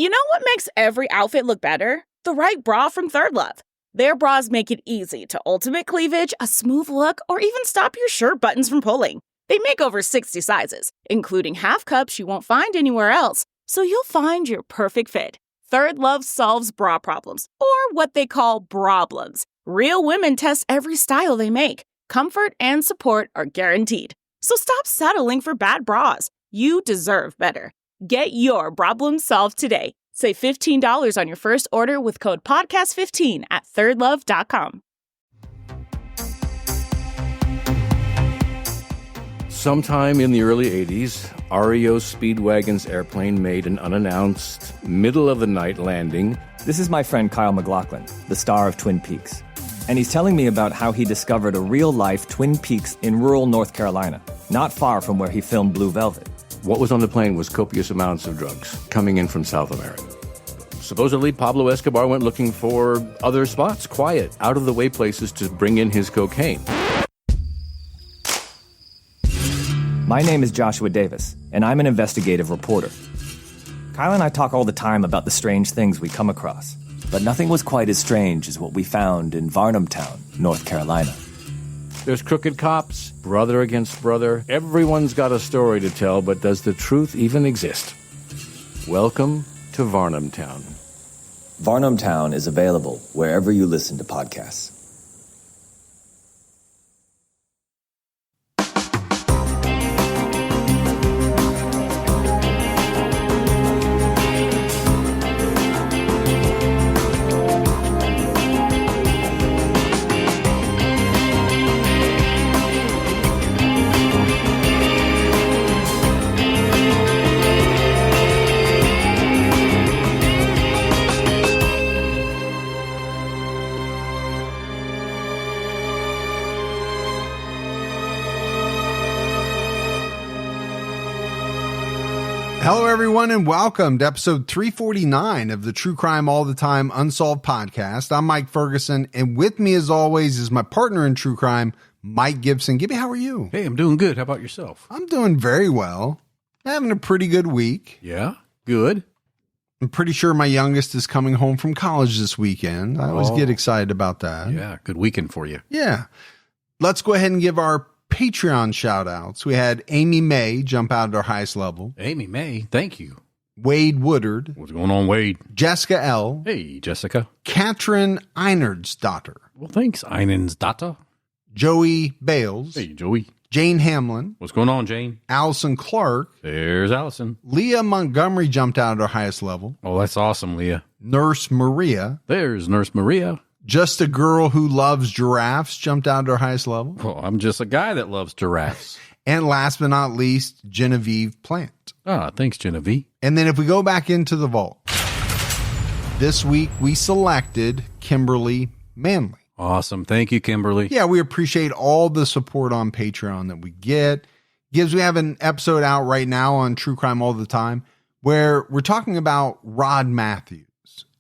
You know what makes every outfit look better? The right bra from Third Love. Their bras make it easy to ultimate cleavage, a smooth look, or even stop your shirt buttons from pulling. They make over 60 sizes, including half cups you won't find anywhere else, so you'll find your perfect fit. Third Love solves bra problems, or what they call broblems. Real women test every style they make. Comfort and support are guaranteed. So stop settling for bad bras. You deserve better. Get your problem solved today. Save $15 on your first order with code podcast15 at thirdlove.com. Sometime in the early 80s, REO Speedwagon's airplane made an unannounced, middle-of-the-night landing. This is my friend Kyle MacLachlan, the star of Twin Peaks. And he's telling me about how he discovered a real-life Twin Peaks in rural North Carolina, not far from where he filmed Blue Velvet. What was on the plane was copious amounts of drugs coming in from South America. Supposedly, Pablo Escobar went looking for other spots, quiet, out-of-the-way places to bring in his cocaine. My name is Joshua Davis, and I'm an investigative reporter. Kyle and I talk all the time about the strange things we come across, but nothing was quite as strange as what we found in Varnamtown, North Carolina. There's crooked cops, brother against brother. Everyone's got a story to tell, but does the truth even exist? Welcome to Varnamtown. Varnamtown is available wherever you listen to podcasts. Hello, everyone, and welcome to episode 349 of the True Crime All the Time Unsolved podcast. I'm Mike Ferguson, and with me, as always, is my partner in true crime, Mike Gibson. Gibby, how are you? Hey, I'm doing good. How about yourself? I'm doing very well. Having a pretty good week. Yeah, good. I'm pretty sure my youngest is coming home from college this weekend. I always get excited about that. Yeah, good weekend for you. Yeah. Let's go ahead and give our Patreon shout outs. We had Amy May jump out at our highest level. Amy May, thank you. Wade Woodard. What's going on, Wade? Jessica L. Hey, Jessica. Katrin Einard's daughter. Well, thanks, Einen's daughter. Joey Bales. Hey, Joey. Jane Hamlin. What's going on, Jane? Allison Clark. There's Allison. Leah Montgomery jumped out at our highest level. Oh, that's awesome, Leah. Nurse Maria. There's Nurse Maria. Just a girl who loves giraffes jumped out at our highest level. Oh, I'm just a guy that loves giraffes. And last but not least, Genevieve Plant. Ah, thanks, Genevieve. And then if we go back into the vault, this week we selected Kimberly Manley. Awesome. Thank you, Kimberly. Yeah, we appreciate all the support on Patreon that we get. Gibbs, we have an episode out right now on True Crime All the Time where we're talking about Rod Matthews.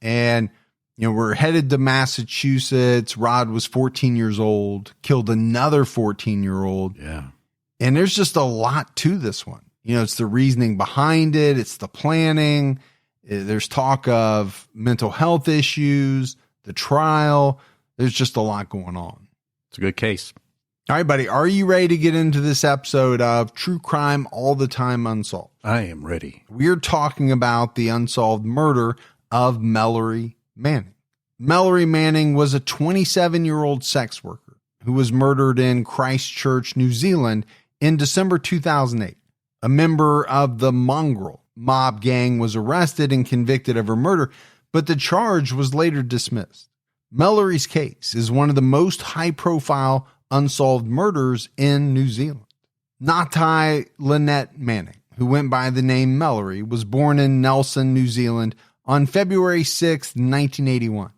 And, you know, we're headed to Massachusetts. Rod was 14 years old, killed another 14-year-old. Yeah. And there's just a lot to this one. You know, it's the reasoning behind it. It's the planning. There's talk of mental health issues, the trial. There's just a lot going on. It's a good case. All right, buddy. Are you ready to get into this episode of True Crime All the Time Unsolved? I am ready. We're talking about the unsolved murder of Mellory Manning. Mellory Manning was a 27-year-old sex worker who was murdered in Christchurch, New Zealand in December 2008. A member of the Mongrel Mob gang was arrested and convicted of her murder, but the charge was later dismissed. Mellory's case is one of the most high-profile unsolved murders in New Zealand. Natai Lynette Manning, who went by the name Mellory, was born in Nelson, New Zealand on February 6, 1981.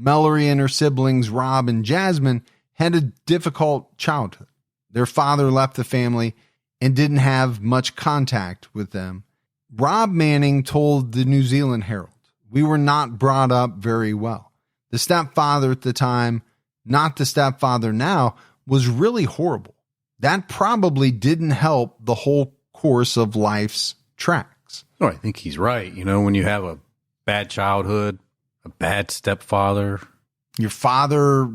Mellory and her siblings Rob and Jasmine had a difficult childhood. Their father left the family and didn't have much contact with them. Rob Manning told the New Zealand Herald, "We were not brought up very well. The stepfather at the time, not the stepfather now, was really horrible. That probably didn't help the whole course of life's tracks." Oh, I think he's right. You know, when you have a bad childhood, a bad stepfather. Your father,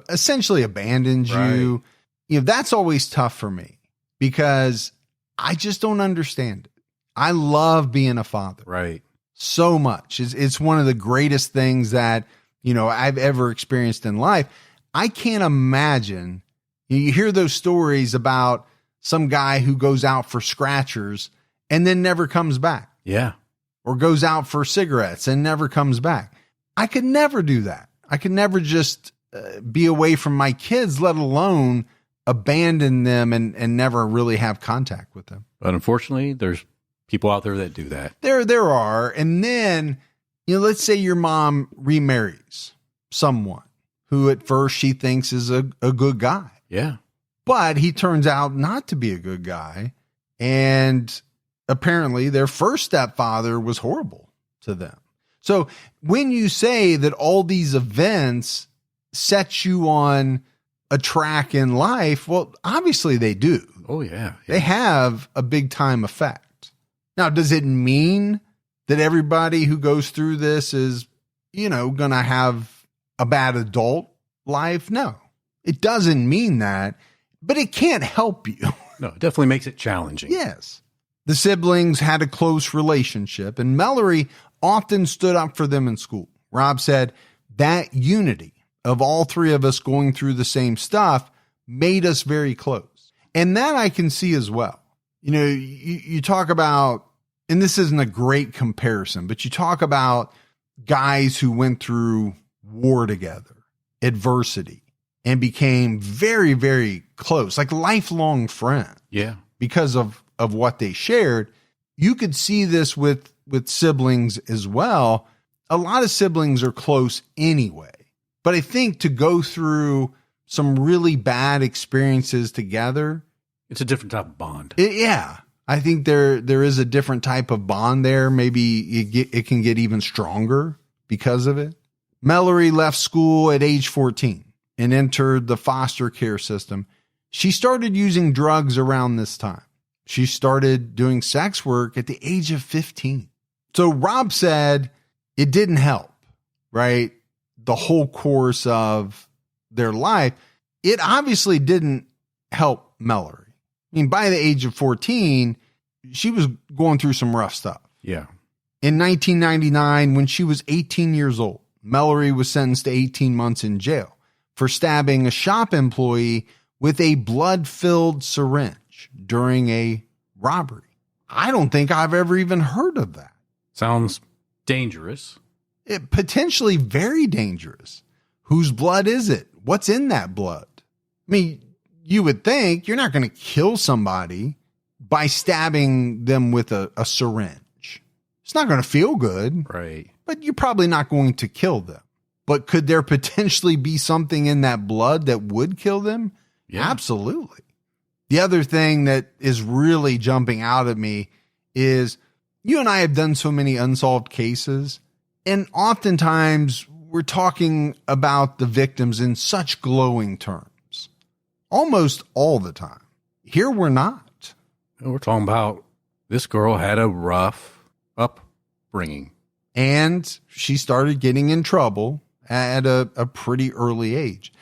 essentially abandons you. That's always tough for me because I just don't understand it. I love being a father. Right. So much. It's one of the greatest things that, I've ever experienced in life. I can't imagine. You hear those stories about some guy who goes out for scratchers and then never comes back. Yeah. Or goes out for cigarettes and never comes back. I could never do that. I could never just be away from my kids, let alone abandon them and never really have contact with them. But unfortunately, there's people out there that do that. There are. And then, let's say your mom remarries someone who at first she thinks is a good guy. Yeah. But he turns out not to be a good guy. And apparently their first stepfather was horrible to them. So when you say that all these events set you on a track in life, well, obviously they do. Oh, yeah. They have a big time effect. Now, does it mean that everybody who goes through this is, going to have a bad adult life? No, it doesn't mean that, but it can't help you. No, it definitely makes it challenging. Yes. The siblings had a close relationship, and Mellory often stood up for them in school. Rob said that unity of all three of us going through the same stuff made us very close. And that I can see as well. You talk about, and this isn't a great comparison, but you talk about guys who went through war together, adversity, and became very, very close, like lifelong friends. Yeah. Because of what they shared. You could see this with siblings as well. A lot of siblings are close anyway. But I think to go through some really bad experiences together, it's a different type of bond. I think there is a different type of bond there. Maybe it can get even stronger because of it. Mellory left school at age 14 and entered the foster care system. She started using drugs around this time. She started doing sex work at the age of 15. So Rob said it didn't help, right? The whole course of their life. It obviously didn't help Mellory. I mean, by the age of 14, she was going through some rough stuff. Yeah. In 1999, when she was 18 years old, Mellory was sentenced to 18 months in jail for stabbing a shop employee with a blood-filled syringe during a robbery. I don't think I've ever even heard of that. Sounds dangerous. It potentially very dangerous. Whose blood is it? What's in that blood? I mean, you would think you're not going to kill somebody by stabbing them with a syringe. It's not going to feel good. Right. But you're probably not going to kill them. But could there potentially be something in that blood that would kill them? Yeah. Absolutely. The other thing that is really jumping out at me is you and I have done so many unsolved cases, and oftentimes we're talking about the victims in such glowing terms, almost all the time. Here we're not. We're talking about this girl had a rough upbringing. And she started getting in trouble at a pretty early age.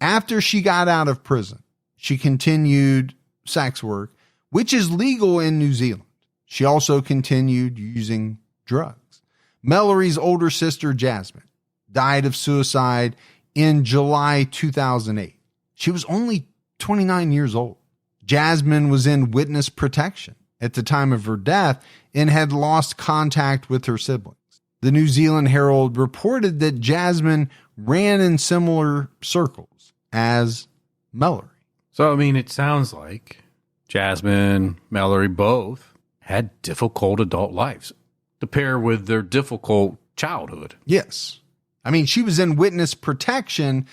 After she got out of prison, she continued sex work, which is legal in New Zealand. She also continued using drugs. Mellory's older sister, Jasmine, died of suicide in July 2008. She was only 29 years old. Jasmine was in witness protection at the time of her death and had lost contact with her siblings. The New Zealand Herald reported that Jasmine ran in similar circles as Mellory. So, I mean, it sounds like Jasmine, Mellory both had difficult adult lives to pair with their difficult childhood. Yes. I mean, she was in witness protection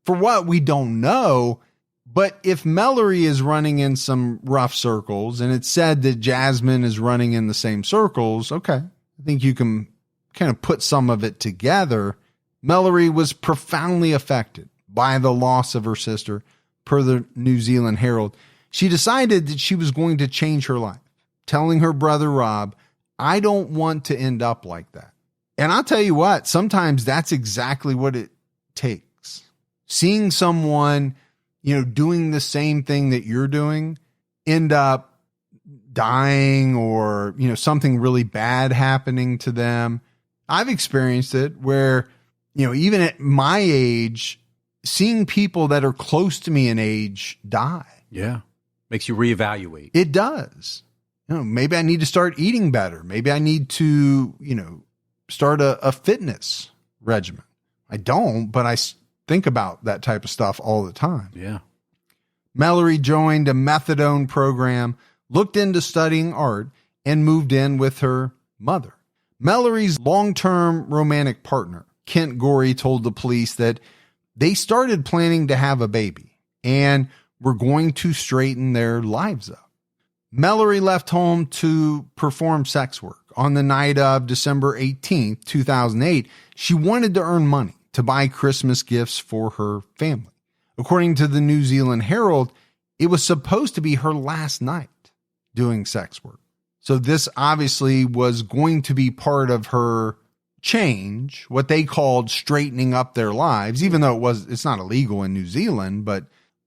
for what we don't know. But if Mellory is running in some rough circles and it's said that Jasmine is running in the same circles, okay, I think you can kind of put some of it together. Mellory was profoundly affected by the loss of her sister, per the New Zealand Herald. She decided that she was going to change her life, telling her brother Rob, I don't want to end up like that. And I'll tell you what, sometimes that's exactly what it takes. Seeing someone, doing the same thing that you're doing, end up dying or, something really bad happening to them. I've experienced it where, even at my age, seeing people that are close to me in age die. Yeah. Makes you reevaluate. It does. Maybe I need to start eating better. Maybe I need to, start a fitness regimen. I don't, but I think about that type of stuff all the time. Yeah. Mellory joined a methadone program, looked into studying art, and moved in with her mother. Mellory's long-term romantic partner, Kent Gorey, told the police that they started planning to have a baby and were going to straighten their lives up. Mellory left home to perform sex work. On the night of December 18th, 2008, she wanted to earn money to buy Christmas gifts for her family. According to the New Zealand Herald, it was supposed to be her last night doing sex work. So this obviously was going to be part of her change, what they called straightening up their lives, even though it's not illegal in New Zealand, but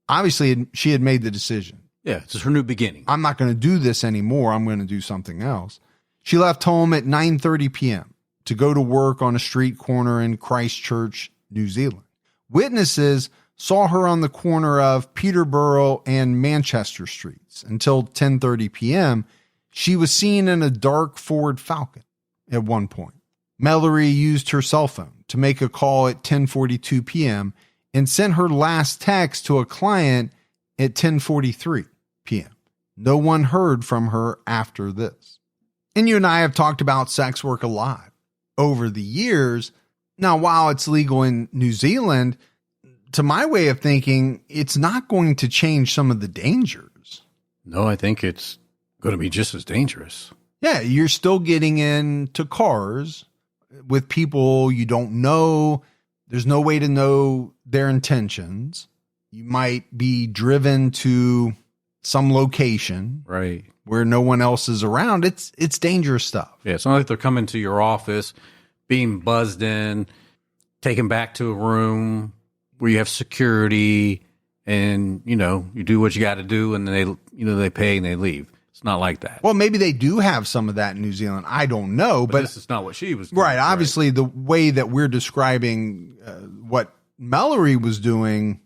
obviously she had made the decision. Yeah, it's her new beginning. I'm not going to do this anymore. I'm going to do something else. She left home at 9:30 p.m. to go to work on a street corner in Christchurch, New Zealand. Witnesses saw her on the corner of Peterborough and Manchester Streets. Until 10:30 p.m., she was seen in a dark Ford Falcon at one point. Mellory used her cell phone to make a call at 10:42 p.m. and sent her last text to a client at 10:43 p.m. No one heard from her after this. And you and I have talked about sex work a lot over the years. Now, while it's legal in New Zealand, to my way of thinking, it's not going to change some of the dangers. No, I think it's going to be just as dangerous. Yeah, you're still getting into cars with people you don't know. There's no way to know their intentions. You might be driven to some location, right, where no one else is around. It's dangerous stuff. Yeah, it's not like they're coming to your office, being buzzed in, taken back to a room where you have security, and you do what you got to do, and then they pay and they leave. It's not like that. Well, maybe they do have some of that in New Zealand. I don't know, but this is not what she was doing. Right. Obviously, the way that we're describing what Mellory was doing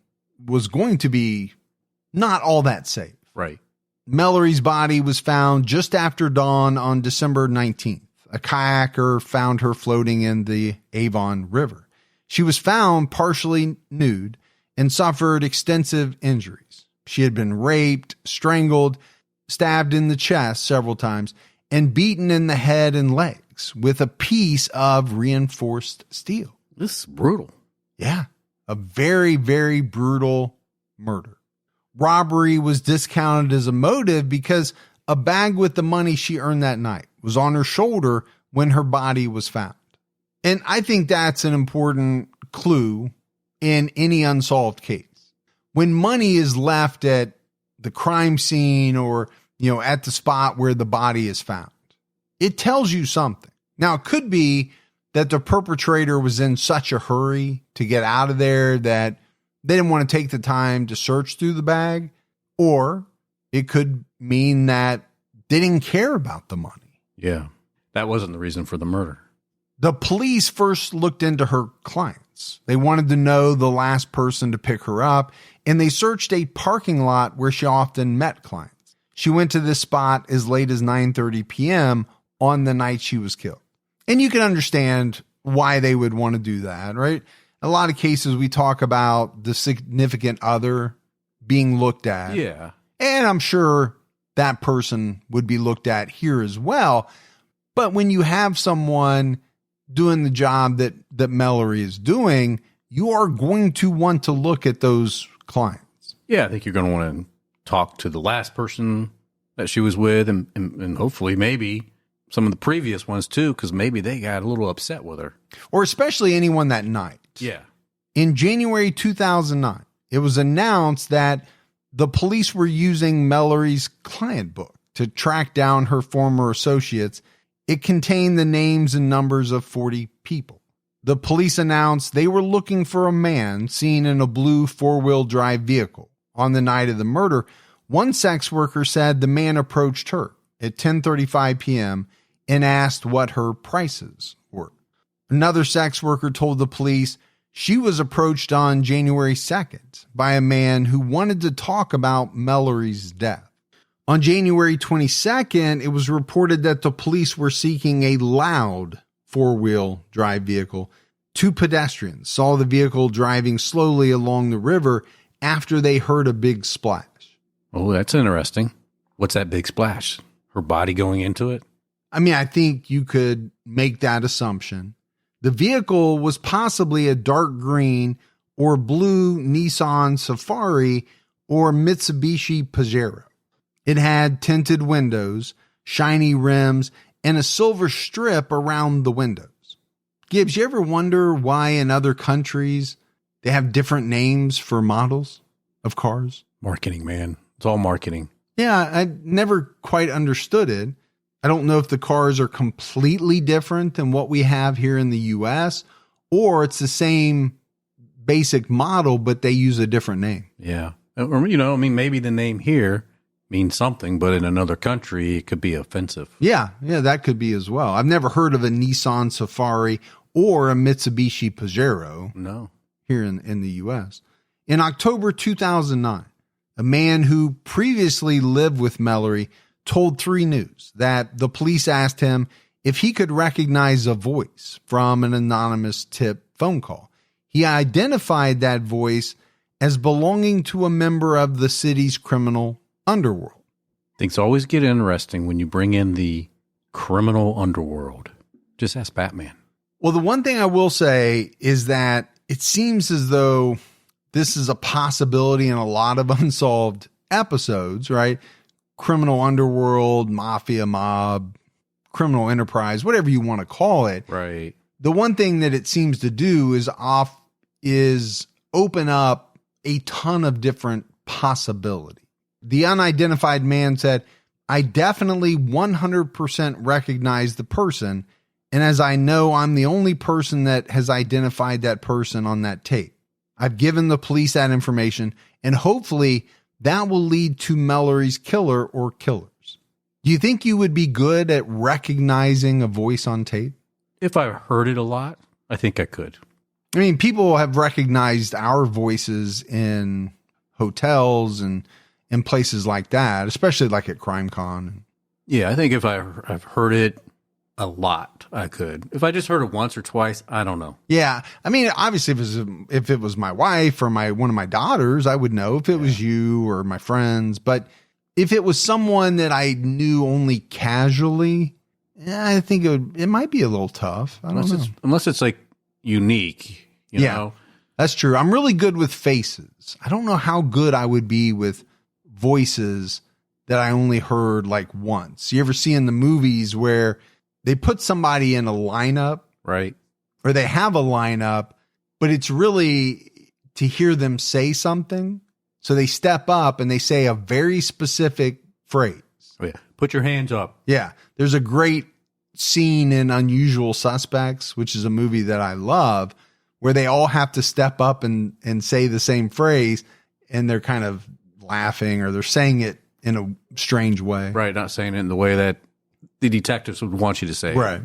was going to be not all that safe. Right. Mellory's body was found just after dawn on December 19th. A kayaker found her floating in the Avon River. She was found partially nude and suffered extensive injuries. She had been raped, strangled, stabbed in the chest several times, and beaten in the head and legs with a piece of reinforced steel. This is brutal. Yeah. A very, very brutal murder. Robbery was discounted as a motive because a bag with the money she earned that night was on her shoulder when her body was found. And I think that's an important clue in any unsolved case. When money is left at the crime scene or, at the spot where the body is found, it tells you something. Now, it could be that the perpetrator was in such a hurry to get out of there that they didn't want to take the time to search through the bag, or it could mean that they didn't care about the money. Yeah, that wasn't the reason for the murder. The police first looked into her clients. They wanted to know the last person to pick her up, and they searched a parking lot where she often met clients. She went to this spot as late as 9:30 p.m. on the night she was killed. And you can understand why they would want to do that, right? A lot of cases we talk about the significant other being looked at. Yeah. And I'm sure that person would be looked at here as well. But when you have someone doing the job that Mellory is doing, you are going to want to look at those clients. Yeah, I think you're going to want to talk to the last person that she was with and hopefully maybe some of the previous ones too, because maybe they got a little upset with her. Or especially anyone that night. Yeah. In January 2009, it was announced that the police were using Mellory's client book to track down her former associates It contained the names and numbers of 40 people. The police announced they were looking for a man seen in a blue four-wheel drive vehicle. On the night of the murder, one sex worker said the man approached her at 10:35 p.m. and asked what her prices were. Another sex worker told the police she was approached on January 2nd by a man who wanted to talk about Mellory's death. On January 22nd, it was reported that the police were seeking a loud four-wheel drive vehicle. Two pedestrians saw the vehicle driving slowly along the river after they heard a big splash. Oh, that's interesting. What's that big splash? Her body going into it? I mean, I think you could make that assumption. The vehicle was possibly a dark green or blue Nissan Safari or Mitsubishi Pajero. It had tinted windows, shiny rims, and a silver strip around the windows. Gibbs, you ever wonder why in other countries they have different names for models of cars? Marketing, man. It's all marketing. Yeah, I never quite understood it. I don't know if the cars are completely different than what we have here in the U.S., or it's the same basic model, but they use a different name. Yeah. Or, maybe the name here means something, but in another country, it could be offensive. Yeah, that could be as well. I've never heard of a Nissan Safari or a Mitsubishi Pajero. No. Here in the U.S. In October 2009, a man who previously lived with Mellory told 3 News that the police asked him if he could recognize a voice from an anonymous tip phone call. He identified that voice as belonging to a member of the city's criminal underworld. Things always get interesting when you bring in the criminal underworld. Just ask Batman. Well, the one thing I will say is that it seems as though this is a possibility in a lot of unsolved episodes, right? Criminal underworld, mafia mob, criminal enterprise, whatever you want to call it. Right. The one thing that it seems to do is open up a ton of different possibilities. The unidentified man said, I definitely 100% recognize the person. And as I know, I'm the only person that has identified that person on that tape. I've given the police that information, and hopefully that will lead to Mellory's killer or killers. Do you think you would be good at recognizing a voice on tape? If I heard it a lot, I think I could. I mean, people have recognized our voices in hotels and in places like that, especially like at CrimeCon. Yeah, I think if I've heard it a lot, I could. If I just heard it once or twice, I don't know. Yeah, I mean, obviously, if it was my wife or one of my daughters, I would know. If it was you or my friends, but if it was someone that I knew only casually, I think it might be a little tough. I don't know. Unless it's like unique, you know. That's true. I'm really good with faces. I don't know how good I would be with voices that I only heard like once. You ever see in the movies where they put somebody in a lineup, right? Or they have a lineup, but it's really to hear them say something. So they step up and they say a very specific phrase. Oh, yeah. Put your hands up. Yeah. There's a great scene in Unusual Suspects, which is a movie that I love, where they all have to step up and say the same phrase, and they're kind of laughing or they're saying it in a strange way. Right. Not saying it in the way that the detectives would want you to say. Right.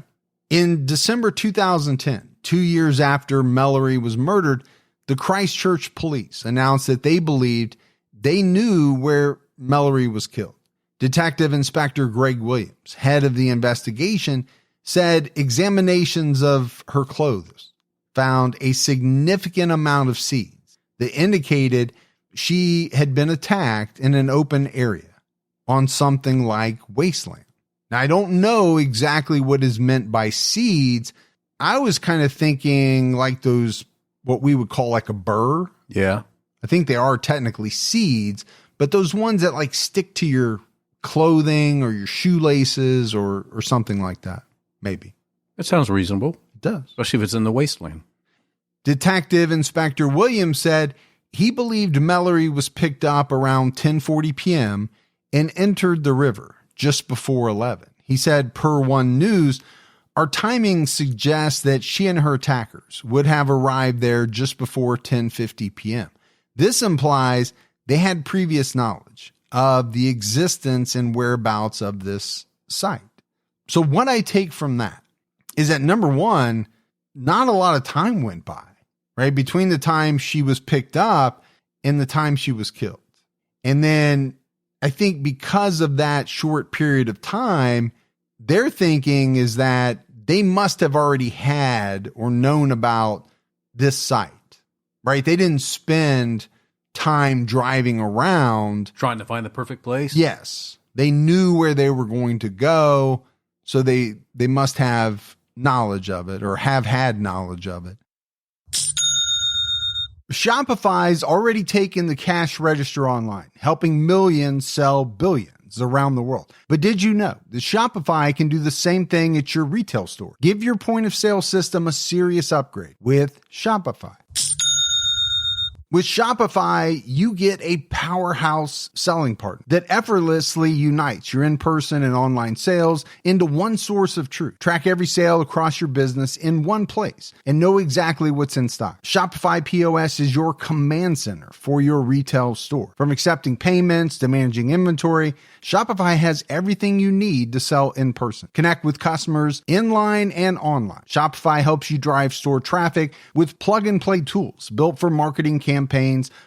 In December 2010, 2 years after Mellory was murdered, the Christchurch police announced that they believed they knew where Mellory was killed. Detective Inspector Greg Williams, head of the investigation, said examinations of her clothes found a significant amount of seeds that indicated she had been attacked in an open area on something like wasteland. Now, I don't know exactly what is meant by seeds. I was kind of thinking like those, what we would call like a burr. Yeah. I think they are technically seeds, but those ones that like stick to your clothing or your shoelaces or something like that, maybe. That sounds reasonable. It does. Especially if it's in the wasteland. Detective Inspector Williams said he believed Mellory was picked up around 10:40 p.m. and entered the river just before 11. He said, per One News, our timing suggests that she and her attackers would have arrived there just before 10:50 p.m. This implies they had previous knowledge of the existence and whereabouts of this site. So what I take from that is that, number one, not a lot of time went by, right? Between the time she was picked up and the time she was killed. And then I think because of that short period of time, their thinking is that they must have already had or known about this site, right? They didn't spend time driving around Trying to find the perfect place? Yes. They knew where they were going to go, so they must have knowledge of it or have had knowledge of it. Shopify's already taken the cash register online, helping millions sell billions around the world. But did you know that Shopify can do the same thing at your retail store? Give your point of sale system a serious upgrade with Shopify. With Shopify, you get a powerhouse selling partner that effortlessly unites your in-person and online sales into one source of truth. Track every sale across your business in one place and know exactly what's in stock. Shopify POS is your command center for your retail store. From accepting payments to managing inventory, Shopify has everything you need to sell in person. Connect with customers inline and online. Shopify helps you drive store traffic with plug-and-play tools built for marketing campaigns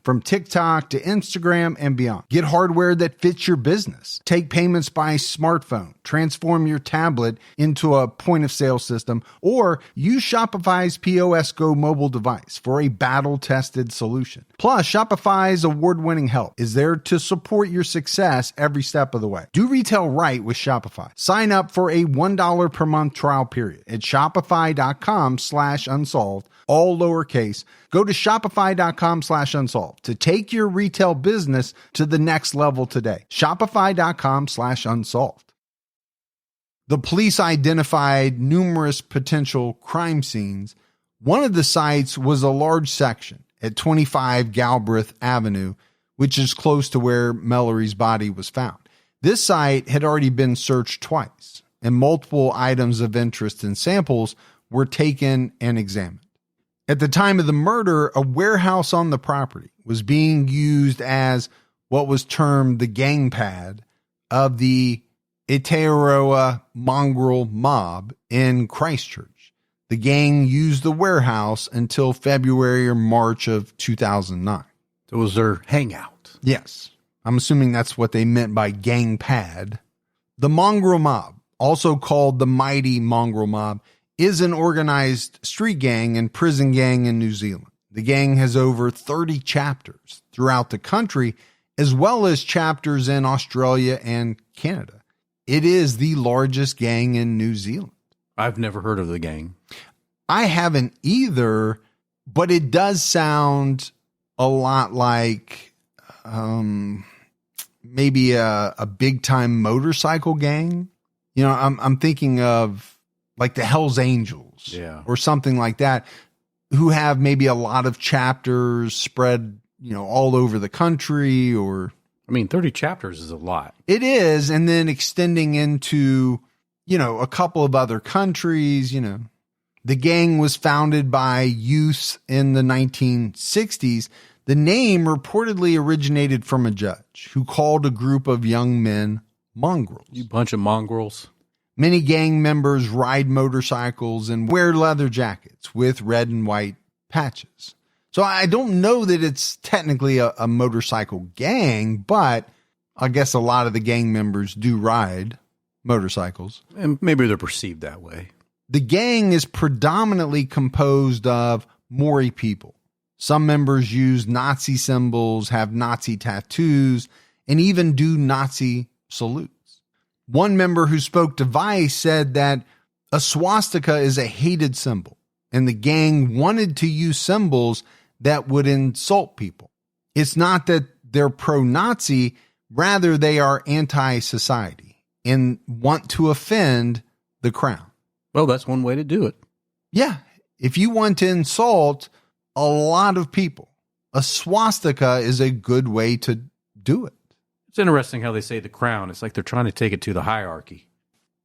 from TikTok to Instagram and beyond. Get hardware that fits your business. Take payments by smartphone. Transform your tablet into a point-of-sale system, or use Shopify's POS Go mobile device for a battle-tested solution. Plus, Shopify's award-winning help is there to support your success every step of the way. Do retail right with Shopify. Sign up for a $1 per month trial period at shopify.com/unsolved, all lowercase. Go to shopify.com/unsolved to take your retail business to the next level today. Shopify.com/unsolved. The police identified numerous potential crime scenes. One of the sites was a large section at 25 Galbraith Avenue, which is close to where Mellory's body was found. This site had already been searched twice, and multiple items of interest and samples were taken and examined. At the time of the murder, a warehouse on the property was being used as what was termed the gang pad of the Aotearoa Mongrel Mob in Christchurch. The gang used the warehouse until February or March of 2009. It was their hangout. Yes. I'm assuming that's what they meant by gang pad. The Mongrel Mob, also called the Mighty Mongrel Mob, is an organized street gang and prison gang in New Zealand. The gang has over 30 chapters throughout the country, as well as chapters in Australia and Canada. It is the largest gang in New Zealand. I've never heard of the gang. I haven't either, but it does sound a lot like maybe a big time motorcycle gang. You know, I'm thinking of like the Hells Angels, or something like that, who have maybe a lot of chapters spread, you know, all over the country. Or, I mean, 30 chapters is a lot. It is. And then extending into, you know, a couple of other countries. You know, the gang was founded by youth in the 1960s. The name reportedly originated from a judge who called a group of young men mongrels. You bunch of mongrels. Many gang members ride motorcycles and wear leather jackets with red and white patches. So I don't know that it's technically a motorcycle gang, but I guess a lot of the gang members do ride motorcycles. And maybe they're perceived that way. The gang is predominantly composed of Maori people. Some members use Nazi symbols, have Nazi tattoos, and even do Nazi salutes. One member who spoke to Vice said that a swastika is a hated symbol, and the gang wanted to use symbols that would insult people. It's not that they're pro-Nazi, rather they are anti-society and want to offend the crown. Well, that's one way to do it. Yeah. If you want to insult a lot of people, a swastika is a good way to do it. It's interesting how they say the crown. It's like they're trying to take it to the hierarchy.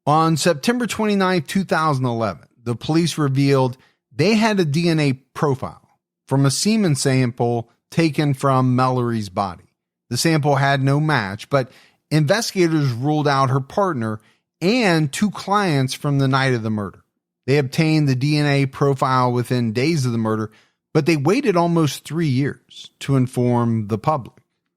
On September 29, 2011, the police revealed they had a DNA profile from a semen sample taken from Mellory's body. The sample had no match, but investigators ruled out her partner and 2 clients from the night of the murder. They obtained the DNA profile within days of the murder, but they waited almost 3 years to inform the public.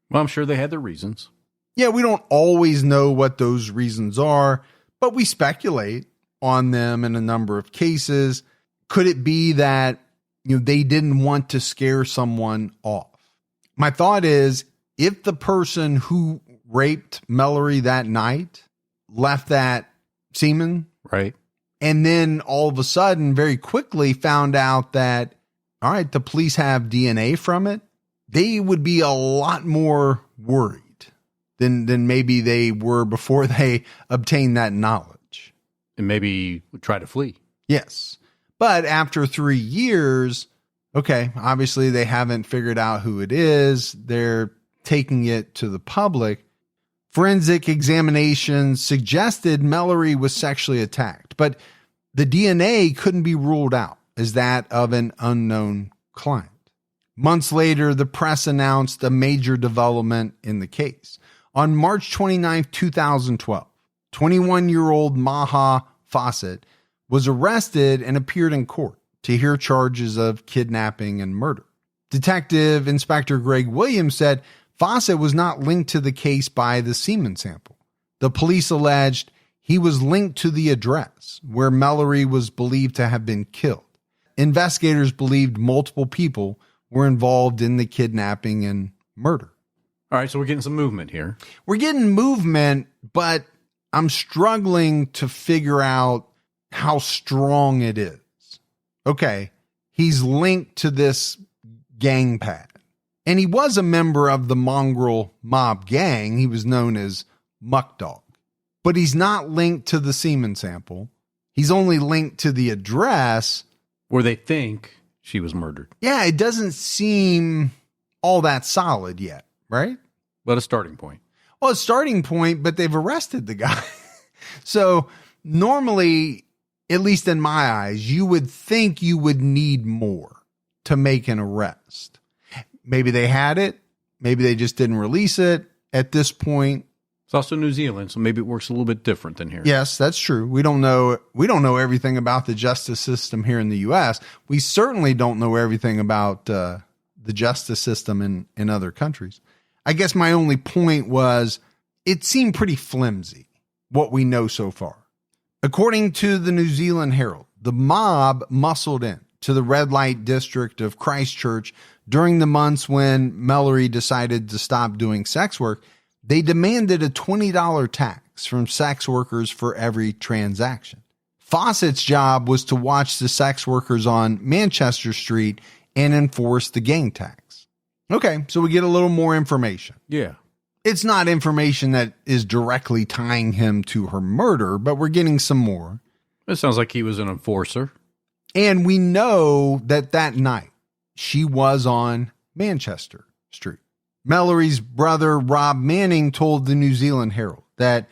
Well, I'm sure they had their reasons. Yeah, we don't always know what those reasons are, but we speculate on them in a number of cases. Could it be that they didn't want to scare someone off? My thought is, if the person who raped Mellory that night left that semen, right, and then all of a sudden very quickly found out that, all right, the police have DNA from it, they would be a lot more worried than maybe they were before they obtained that knowledge. And maybe would try to flee. Yes. But after 3 years, okay, obviously they haven't figured out who it is. They're taking it to the public. Forensic examinations suggested Mellory was sexually attacked, but the DNA couldn't be ruled out as that of an unknown client. Months later, the press announced a major development in the case. On March 29, 2012, 21-year-old Mauha Fawcett was arrested and appeared in court to hear charges of kidnapping and murder. Detective Inspector Greg Williams said Fawcett was not linked to the case by the semen sample. The police alleged he was linked to the address where Mellory was believed to have been killed. Investigators believed multiple people were involved in the kidnapping and murder. All right, so we're getting some movement here. We're getting movement, but I'm struggling to figure out how strong it is. Okay, he's linked to this gang pad, and he was a member of the Mongrel Mob gang. He was known as Muck Dog, but he's not linked to the semen sample. He's only linked to the address where they think she was murdered. Yeah, it doesn't seem all that solid yet, right? But a starting point. Well, a starting point, but they've arrested the guy. So normally, at least in my eyes, you would think you would need more to make an arrest. Maybe they had it. Maybe they just didn't release it at this point. It's also New Zealand, so maybe it works a little bit different than here. Yes, that's true. We don't know everything about the justice system here in the U.S. We certainly don't know everything about the justice system in other countries. I guess my only point was it seemed pretty flimsy, what we know so far. According to the New Zealand Herald, the mob muscled in to the red light district of Christchurch during the months when Mellory decided to stop doing sex work. They demanded a $20 tax from sex workers for every transaction. Fawcett's job was to watch the sex workers on Manchester Street and enforce the gang tax. Okay, so we get a little more information. Yeah. It's not information that is directly tying him to her murder, but we're getting some more. It sounds like he was an enforcer. And we know that night she was on Manchester Street. Mellory's brother, Rob Manning, told the New Zealand Herald that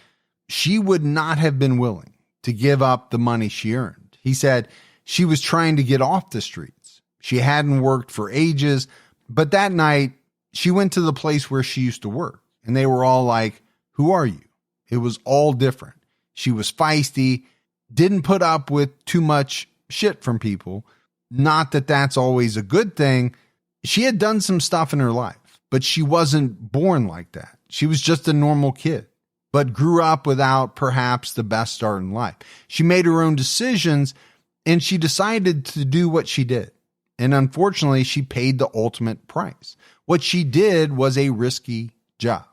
she would not have been willing to give up the money she earned. He said she was trying to get off the streets. She hadn't worked for ages, but that night she went to the place where she used to work, and they were all like, "Who are you?" It was all different. She was feisty, didn't put up with too much shit from people. Not that that's always a good thing. She had done some stuff in her life, but she wasn't born like that. She was just a normal kid, but grew up without perhaps the best start in life. She made her own decisions, and she decided to do what she did. And unfortunately, she paid the ultimate price. What she did was a risky job.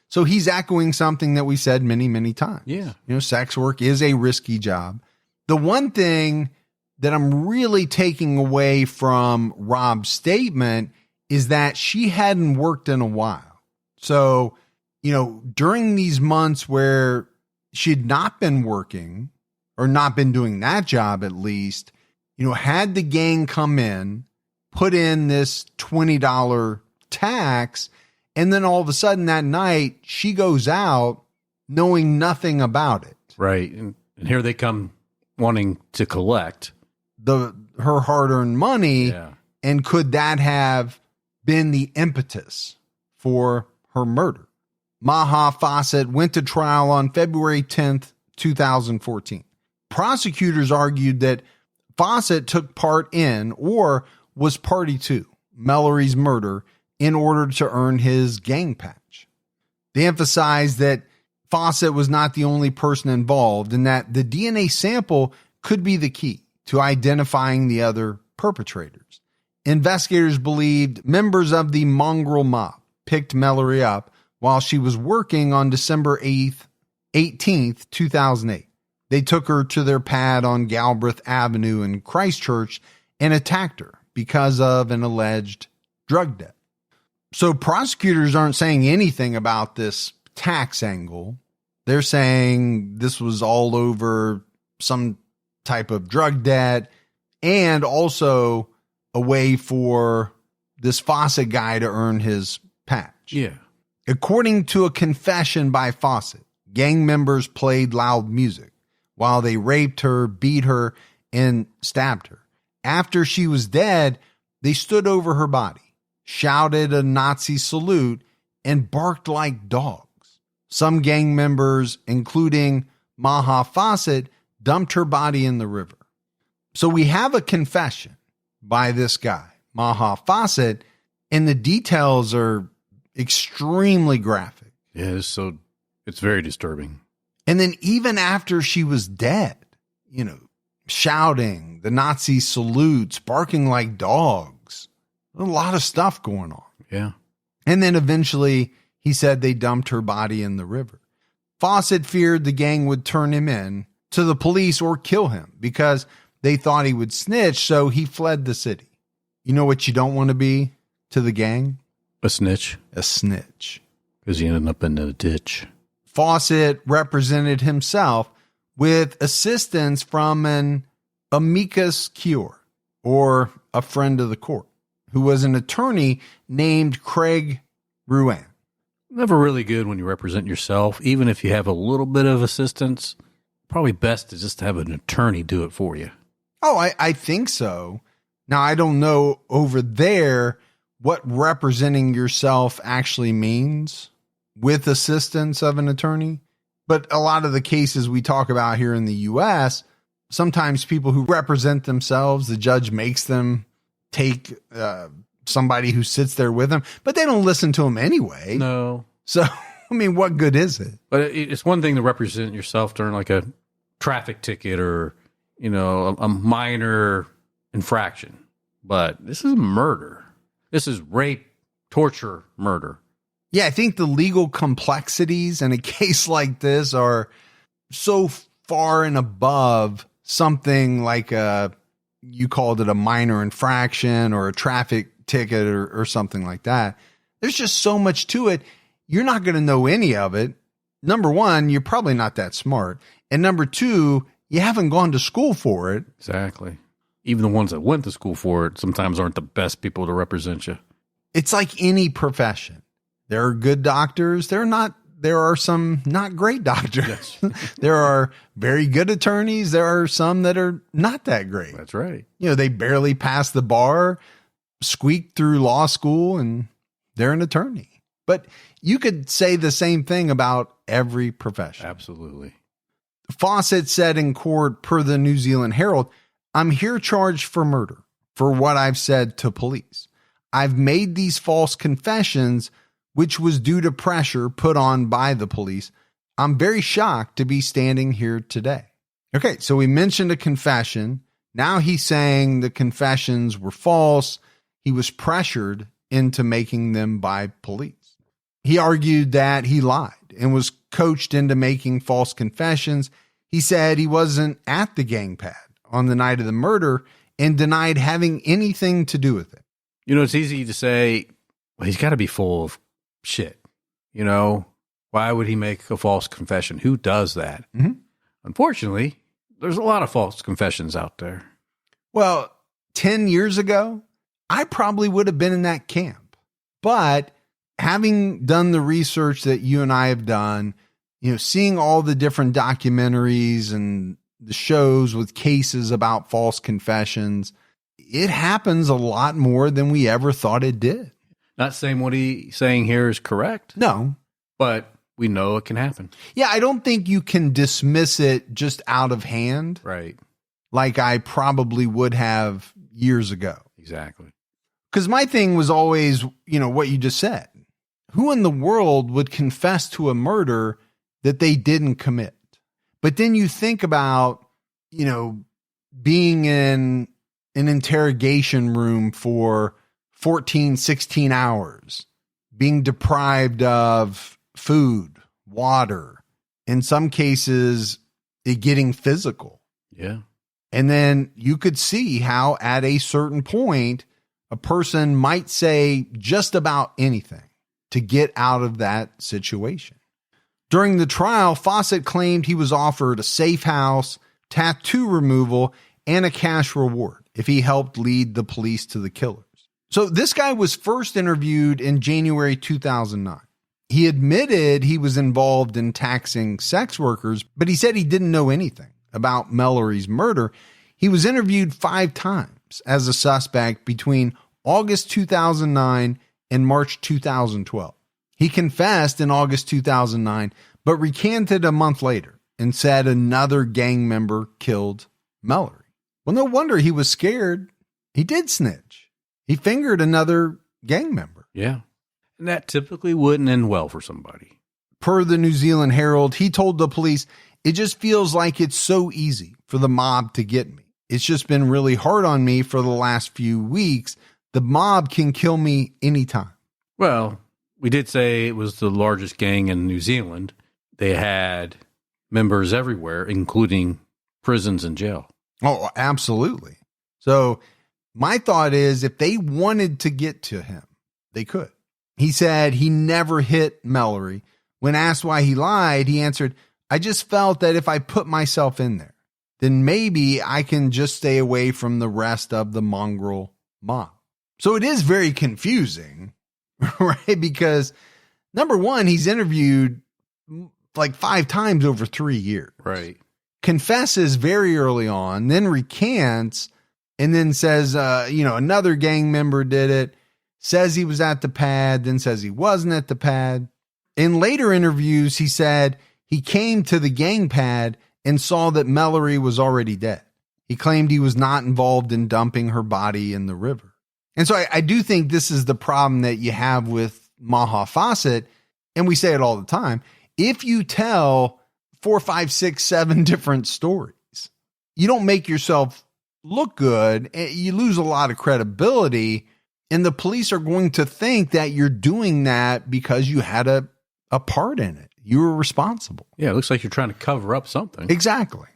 So he's echoing something that we said many, many times. Yeah. Sex work is a risky job. The one thing that I'm really taking away from Rob's statement is that she hadn't worked in a while. So, during these months where she had not been working or not been doing that job, at least, had the gang come in, put in this $20 tax, and then all of a sudden that night she goes out knowing nothing about it. Right. And And here they come wanting to collect her hard-earned money. Yeah. And could that have been the impetus for her murder? Mauha Fawcett went to trial on February 10th, 2014. Prosecutors argued that Fawcett took part in or was party to Mellory's murder in order to earn his gang patch. They emphasized that Fawcett was not the only person involved and that the DNA sample could be the key to identifying the other perpetrators. Investigators believed members of the Mongrel Mob picked Mellory up while she was working on December 18th, 2008. They took her to their pad on Galbraith Avenue in Christchurch and attacked her because of an alleged drug debt. So prosecutors aren't saying anything about this tax angle. They're saying this was all over some type of drug debt and also a way for this Fawcett guy to earn his patch. Yeah. According to a confession by Fawcett, gang members played loud music while they raped her, beat her, and stabbed her. After she was dead, they stood over her body, shouted a Nazi salute, and barked like dogs. Some gang members, including Mauha Fawcett, dumped her body in the river. So we have a confession by this guy, Mauha Fawcett, and the details are extremely graphic. Yeah, so it's very disturbing. And then even after she was dead, shouting the Nazi salutes, barking like dogs, a lot of stuff going on. Yeah. And then eventually he said they dumped her body in the river. Fawcett feared the gang would turn him in to the police or kill him because they thought he would snitch, so he fled the city. You know what you don't want to be to the gang? A snitch. A snitch. Because he ended up in a ditch. Fawcett represented himself with assistance from an amicus curiae, or a friend of the court, who was an attorney named Craig Ruan. Never really good when you represent yourself, even if you have a little bit of assistance. Probably best to just have an attorney do it for you. Oh, I think so. Now, I don't know over there what representing yourself actually means with assistance of an attorney. But a lot of the cases we talk about here in the U.S., sometimes people who represent themselves, the judge makes them take somebody who sits there with them, but they don't listen to them anyway. No. So, I mean, what good is it? But it's one thing to represent yourself during like a traffic ticket or, a minor infraction. But this is murder. This is rape, torture, murder. Yeah, I think the legal complexities in a case like this are so far and above something like you called it a minor infraction or a traffic ticket or something like that. There's just so much to it. You're not going to know any of it. Number one, you're probably not that smart. And number two, you haven't gone to school for it. Exactly. Even the ones that went to school for it sometimes aren't the best people to represent you. It's like any profession. There are good doctors. There are some not great doctors. Yes. There are very good attorneys. There are some that are not that great. That's right. They barely pass the bar, squeak through law school, and they're an attorney. But you could say the same thing about every profession. Absolutely. Fawcett said in court, per the New Zealand Herald, "I'm here charged for murder for what I've said to police. I've made these false confessions, which was due to pressure put on by the police. I'm very shocked to be standing here today." Okay, so we mentioned a confession. Now he's saying the confessions were false. He was pressured into making them by police. He argued that he lied and was coached into making false confessions. He said he wasn't at the gang pad on the night of the murder and denied having anything to do with it. It's easy to say, well, he's got to be full of shit. Why would he make a false confession? Who does that? Mm-hmm. Unfortunately, there's a lot of false confessions out there. Well, 10 years ago, I probably would have been in that camp. But having done the research that you and I have done, seeing all the different documentaries and the shows with cases about false confessions, it happens a lot more than we ever thought it did. Not saying what he's saying here is correct. No. But we know it can happen. Yeah, I don't think you can dismiss it just out of hand. Right. Like I probably would have years ago. Exactly. Because my thing was always, what you just said. Who in the world would confess to a murder that they didn't commit? But then you think about, being in an interrogation room for 14, 16 hours, being deprived of food, water, in some cases, it getting physical. Yeah. And then you could see how at a certain point, a person might say just about anything to get out of that situation. During the trial, Fawcett claimed he was offered a safe house, tattoo removal, and a cash reward if he helped lead the police to the killers. So this guy was first interviewed in January 2009. He admitted he was involved in taxing sex workers, but he said he didn't know anything about Mellory's murder. He was interviewed 5 times as a suspect between August 2009 and March 2012. He confessed in August 2009, but recanted a month later and said another gang member killed Mellory. Well, no wonder he was scared. He did snitch. He fingered another gang member. Yeah. And that typically wouldn't end well for somebody. Per the New Zealand Herald, he told the police, "It just feels like it's so easy for the mob to get me. It's just been really hard on me for the last few weeks. The mob can kill me anytime." Well, we did say it was the largest gang in New Zealand. They had members everywhere, including prisons and jail. Oh, absolutely. So my thought is if they wanted to get to him, they could. He said he never hit Mellory. When asked why he lied, he answered, "I just felt that if I put myself in there, then maybe I can just stay away from the rest of the Mongrel Mob." So it is very confusing, right? Because number one, he's interviewed like 5 times over 3 years. Right. Confesses very early on, then recants, and then says, another gang member did it, says he was at the pad, then says he wasn't at the pad. In later interviews, he said he came to the gang pad and saw that Mellory was already dead. He claimed he was not involved in dumping her body in the river. And so I do think this is the problem that you have with Mauha Fawcett, and we say it all the time. If you tell 4, 5, 6, 7 different stories, you don't make yourself look good. You lose a lot of credibility, and the police are going to think that you're doing that because you had a part in it. You were responsible. Yeah, it looks like you're trying to cover up something. Exactly.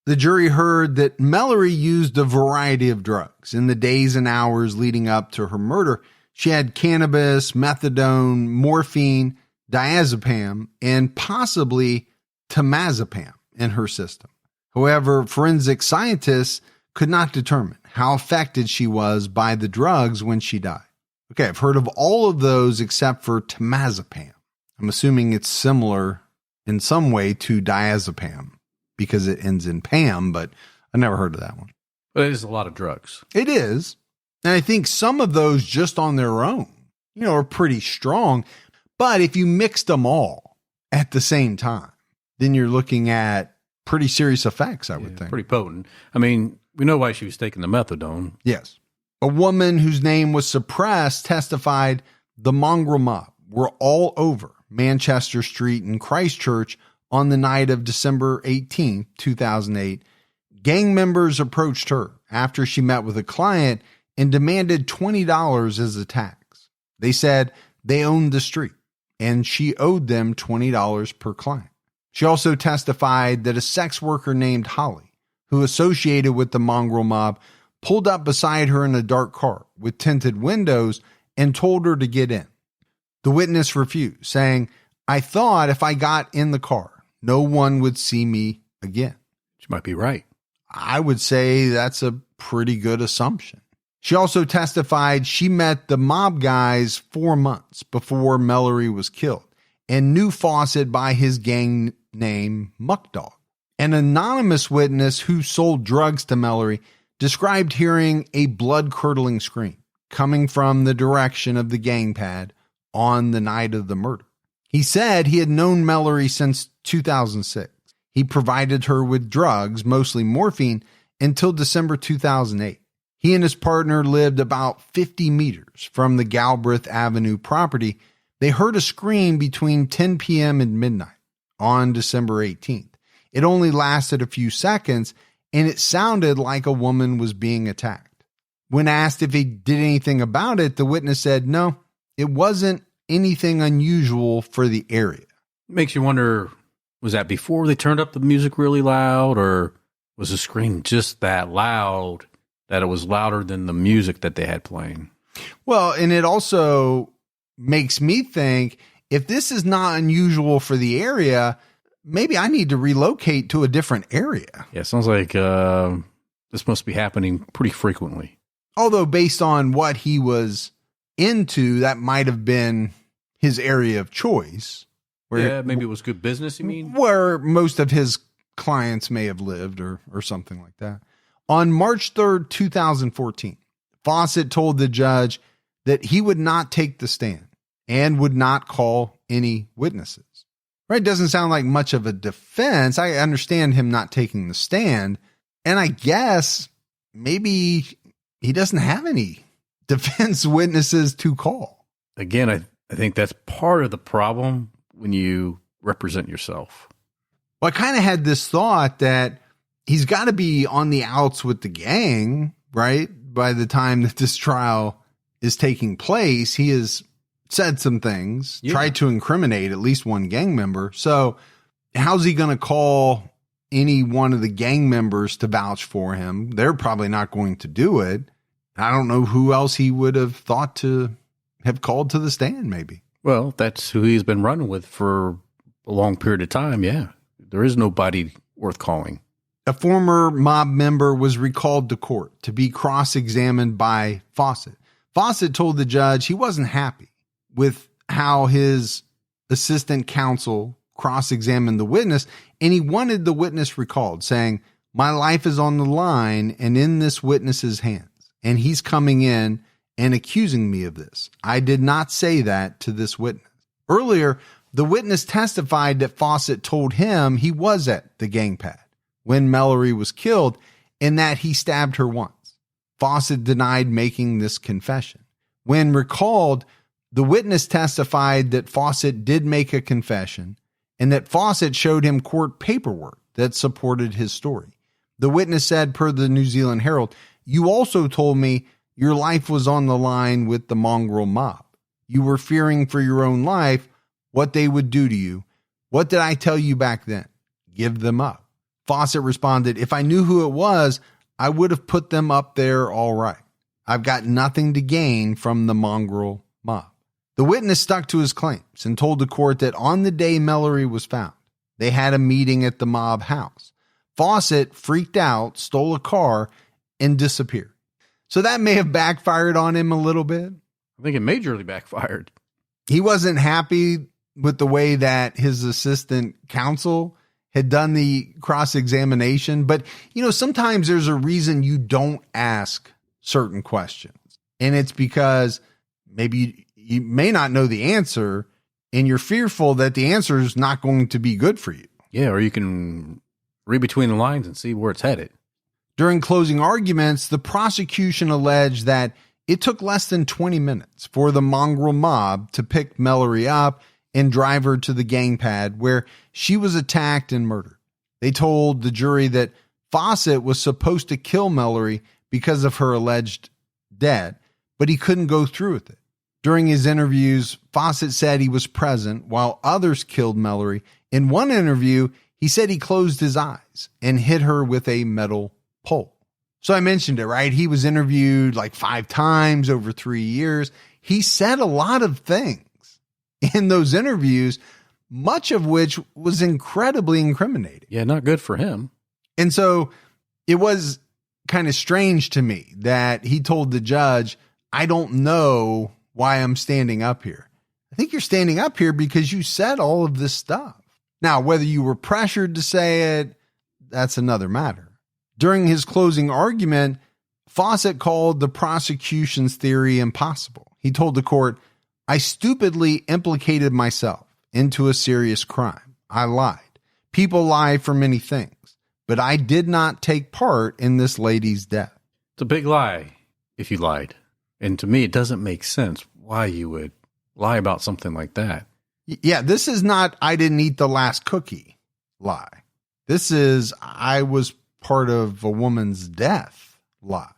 The jury heard that Mellory used a variety of drugs in the days and hours leading up to her murder. She had cannabis, methadone, morphine, diazepam, and possibly temazepam in her system. However, forensic scientists could not determine how affected she was by the drugs when she died. Okay, I've heard of all of those except for temazepam. I'm assuming it's similar in some way to diazepam because it ends in Pam, but I never heard of that one. But it is a lot of drugs. It is. And I think some of those just on their own, are pretty strong. But if you mixed them all at the same time, then you're looking at pretty serious effects, I would think. Pretty potent. I mean, we know why she was taking the methadone. Yes. A woman whose name was suppressed testified the Mongrel Mob were all over Manchester Street in Christchurch on the night of December 18, 2008. Gang members approached her after she met with a client and demanded $20 as a tax. They said they owned the street and she owed them $20 per client. She also testified that a sex worker named Holly, who associated with the Mongrel Mob, pulled up beside her in a dark car with tinted windows and told her to get in. The witness refused, saying, "I thought if I got in the car, no one would see me again." She might be right. I would say that's a pretty good assumption. She also testified she met the mob guys 4 months before Mellory was killed and knew Fawcett by his gang name, Muck Dog. An anonymous witness who sold drugs to Mellory described hearing a blood-curdling scream coming from the direction of the gang pad on the night of the murder. He said he had known Mellory since 2006. He provided her with drugs, mostly morphine, until December 2008. He and his partner lived about 50 meters from the Galbraith Avenue property. They heard a scream between 10 p.m. and midnight on December 18th. It only lasted a few seconds, and it sounded like a woman was being attacked. When asked if he did anything about it, the witness said no, it wasn't anything unusual for the area. Makes you wonder, was that before they turned up the music really loud, or was the scream just that loud that it was louder than the music that they had playing? Well, and it also makes me think, if this is not unusual for the area, maybe I need to relocate to a different area. Yeah, it sounds like this must be happening pretty frequently. Although based on what he was into, that might have been his area of choice. Yeah, maybe it was good business, you mean? Where most of his clients may have lived or something like that. On March 3rd, 2014, Fawcett told the judge that he would not take the stand and would not call any witnesses. Right? Doesn't sound like much of a defense. I understand him not taking the stand. And I guess maybe he doesn't have any defense witnesses to call. Again, I think that's part of the problem when you represent yourself. Well, I kind of had this thought that he's got to be on the outs with the gang, right? By the time that this trial is taking place, he has said some things, tried to incriminate at least one gang member. So how's he going to call any one of the gang members to vouch for him? They're probably not going to do it. I don't know who else he would have thought to have called to the stand, maybe. Well, that's who he's been running with for a long period of time. Yeah. There is nobody worth calling. A former mob member was recalled to court to be cross-examined by Fawcett. Fawcett told the judge he wasn't happy with how his assistant counsel cross-examined the witness, and he wanted the witness recalled, saying, "My life is on the line and in this witness's hands, and he's coming in and accusing me of this. I did not say that to this witness." Earlier, the witness testified that Fawcett told him he was at the gang pad when Mellory was killed and that he stabbed her once. Fawcett denied making this confession. When recalled, the witness testified that Fawcett did make a confession and that Fawcett showed him court paperwork that supported his story. The witness said, per the New Zealand Herald, "You also told me your life was on the line with the Mongrel Mob. You were fearing for your own life, what they would do to you. What did I tell you back then? Give them up." Fawcett responded, "If I knew who it was, I would have put them up there all right. I've got nothing to gain from the Mongrel Mob." The witness stuck to his claims and told the court that on the day Mellory was found, they had a meeting at the mob house. Fawcett freaked out, stole a car, and disappeared. So that may have backfired on him a little bit. I think it majorly backfired. He wasn't happy with the way that his assistant counsel had done the cross-examination. But, sometimes there's a reason you don't ask certain questions. And it's because maybe you may not know the answer and you're fearful that the answer is not going to be good for you. Yeah, or you can read between the lines and see where it's headed. During closing arguments, the prosecution alleged that it took less than 20 minutes for the Mongrel Mob to pick Mellory up and drive her to the gang pad where she was attacked and murdered. They told the jury that Fawcett was supposed to kill Mellory because of her alleged death, but he couldn't go through with it. During his interviews, Fawcett said he was present while others killed Mellory. In one interview, he said he closed his eyes and hit her with a metal pole. So I mentioned it, right? He was interviewed like 5 times over 3 years. He said a lot of things in those interviews, much of which was incredibly incriminating. Yeah, not good for him. And so it was kind of strange to me that he told the judge, "I don't know why I'm standing up here." I think you're standing up here because you said all of this stuff. Now, whether you were pressured to say it, that's another matter. During his closing argument, Fawcett called the prosecution's theory impossible. He told the court, "I stupidly implicated myself into a serious crime. I lied. People lie for many things, but I did not take part in this lady's death." It's a big lie if you lied. And to me, it doesn't make sense why you would lie about something like that. Yeah, this is not "I didn't eat the last cookie" lie. This is "I was part of a woman's death" lie.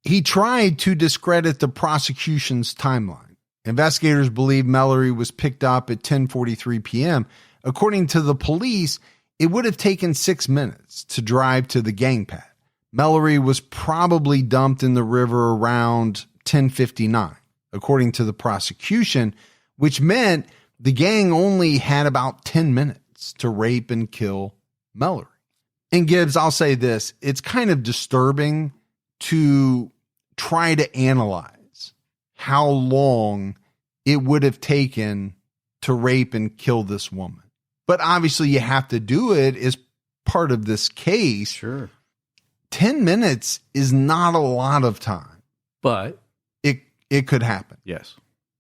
He tried to discredit the prosecution's timeline. Investigators believe Mellory was picked up at 10:43 p.m. According to the police, it would have taken 6 minutes to drive to the gang pad. Mellory was probably dumped in the river around 10:59, according to the prosecution, which meant the gang only had about 10 minutes to rape and kill Mellory. And Gibbs, I'll say this, it's kind of disturbing to try to analyze how long it would have taken to rape and kill this woman. But obviously you have to do it as part of this case. Sure. 10 minutes is not a lot of time. But it could happen. yes.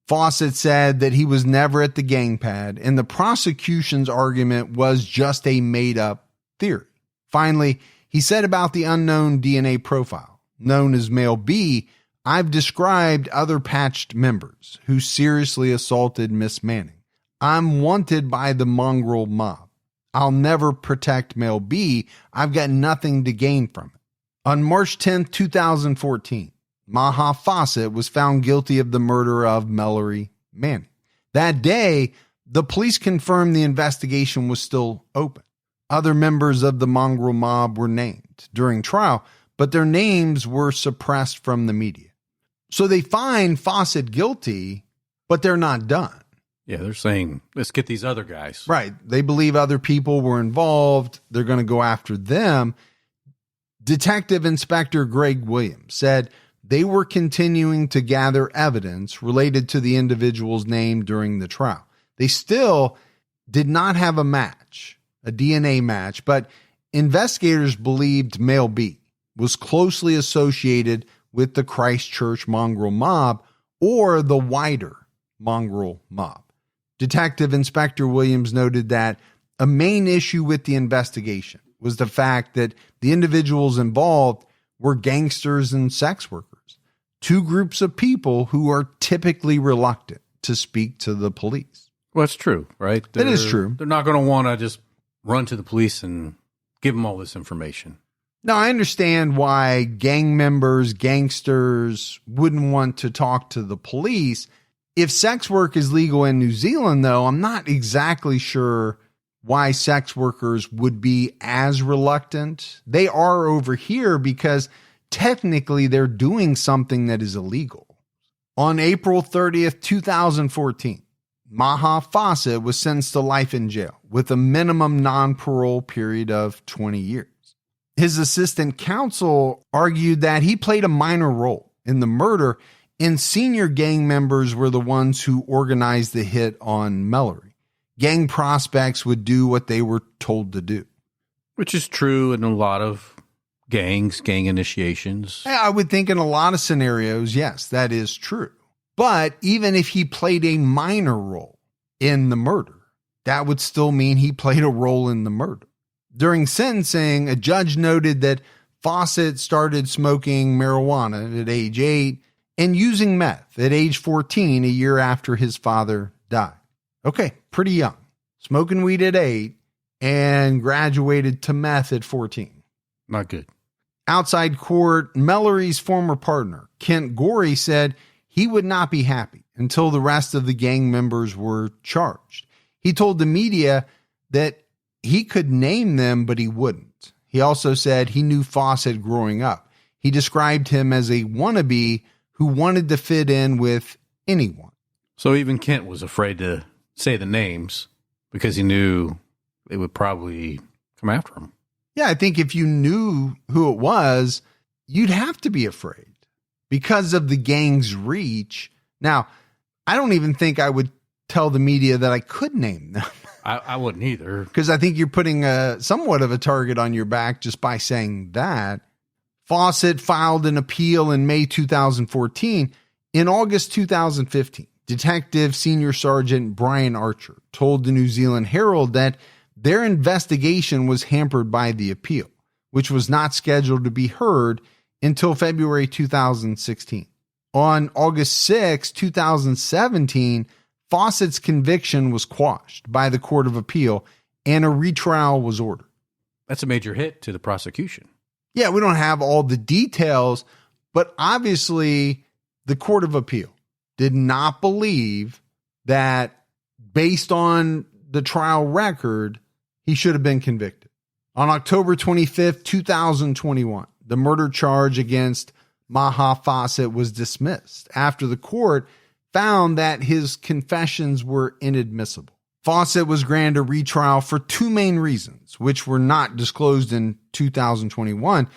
Fawcett said that he was never at the gang pad, and the prosecution's argument was just a made-up theory. Finally, he said about the unknown DNA profile, known as Male B, "I've described other patched members who seriously assaulted Miss Manning. I'm wanted by the Mongrel Mob. I'll never protect Male B. I've got nothing to gain from it." On March 10th, 2014, Mauha Fawcett was found guilty of the murder of Mellory Manning. That day, the police confirmed the investigation was still open. Other members of the Mongrel Mob were named during trial, but their names were suppressed from the media. So they find Fawcett guilty, but they're not done. Yeah, they're saying, let's get these other guys. Right. They believe other people were involved. They're going to go after them. Detective Inspector Greg Williams said they were continuing to gather evidence related to the individual's name during the trial. They still did not have a match, a DNA match, but investigators believed Male B was closely associated with the Christchurch Mongrel Mob or the wider Mongrel Mob. Detective Inspector Williams noted that a main issue with the investigation was the fact that the individuals involved were gangsters and sex workers, two groups of people who are typically reluctant to speak to the police. Well, it's true, right? It is true. They're not going to want to just run to the police and give them all this information. Now, I understand why gang members, gangsters wouldn't want to talk to the police. If sex work is legal in New Zealand, though, I'm not exactly sure why sex workers would be as reluctant. They are over here because technically they're doing something that is illegal. On April 30th, 2014, Mauha Fawcett was sentenced to life in jail with a minimum non-parole period of 20 years. His assistant counsel argued that he played a minor role in the murder, and senior gang members were the ones who organized the hit on Mellory. Gang prospects would do what they were told to do. Which is true in a lot of gangs, gang initiations. I would think in a lot of scenarios, yes, that is true. But even if he played a minor role in the murder, that would still mean he played a role in the murder. During sentencing, a judge noted that Fawcett started smoking marijuana at age 8 and using meth at age 14, a year after his father died. Okay, pretty young. Smoking weed at 8 and graduated to meth at 14. Not good. Outside court, Mellory's former partner, Kent Gorey, said he would not be happy until the rest of the gang members were charged. He told the media that he could name them, but he wouldn't. He also said he knew Fawcett growing up. He described him as a wannabe who wanted to fit in with anyone. So even Kent was afraid to say the names because he knew they would probably come after him. Yeah, I think if you knew who it was, you'd have to be afraid because of the gang's reach. Now, I don't even think I would tell the media that I could name them. I wouldn't either. Because I think you're putting somewhat of a target on your back just by saying that. Fawcett filed an appeal in May 2014. In August 2015, Detective Senior Sergeant Brian Archer told the New Zealand Herald that their investigation was hampered by the appeal, which was not scheduled to be heard until February 2016. On August 6, 2017, Fawcett's conviction was quashed by the Court of Appeal and a retrial was ordered. That's a major hit to the prosecution. Yeah, we don't have all the details, but obviously the Court of Appeal did not believe that based on the trial record, he should have been convicted. On October 25th, 2021, the murder charge against Mauha Fawcett was dismissed after the court found that his confessions were inadmissible. Fawcett was granted a retrial for two main reasons, which were not disclosed in 2021.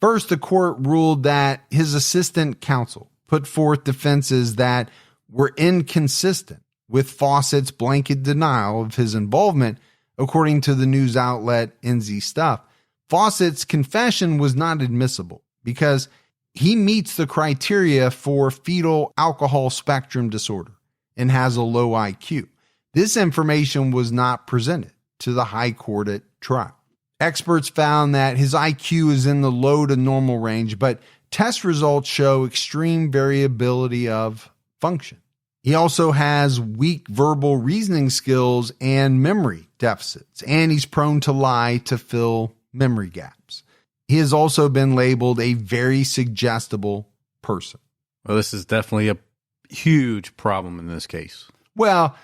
First, the court ruled that his assistant counsel put forth defenses that were inconsistent with Fawcett's blanket denial of his involvement, according to the news outlet NZ Stuff. Fawcett's confession was not admissible because he meets the criteria for fetal alcohol spectrum disorder and has a low IQ. This information was not presented to the High Court at trial. Experts found that his IQ is in the low to normal range, but test results show extreme variability of function. He also has weak verbal reasoning skills and memory deficits, and he's prone to lie to fill memory gaps. He has also been labeled a very suggestible person. Well, this is definitely a huge problem in this case. Well,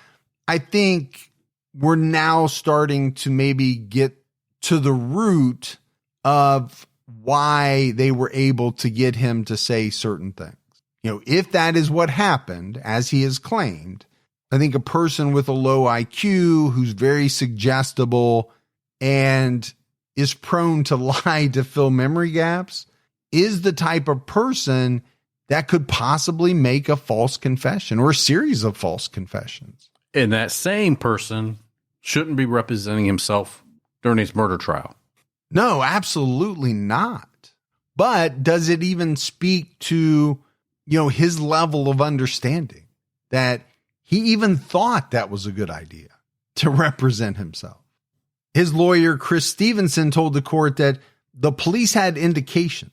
I think we're now starting to maybe get to the root of why they were able to get him to say certain things. You know, if that is what happened, as he has claimed, I think a person with a low IQ who's very suggestible and is prone to lie to fill memory gaps is the type of person that could possibly make a false confession or a series of false confessions. And that same person shouldn't be representing himself during his murder trial. No, absolutely not. But does it even speak to, his level of understanding that he even thought that was a good idea to represent himself? His lawyer, Chris Stevenson, told the court that the police had indications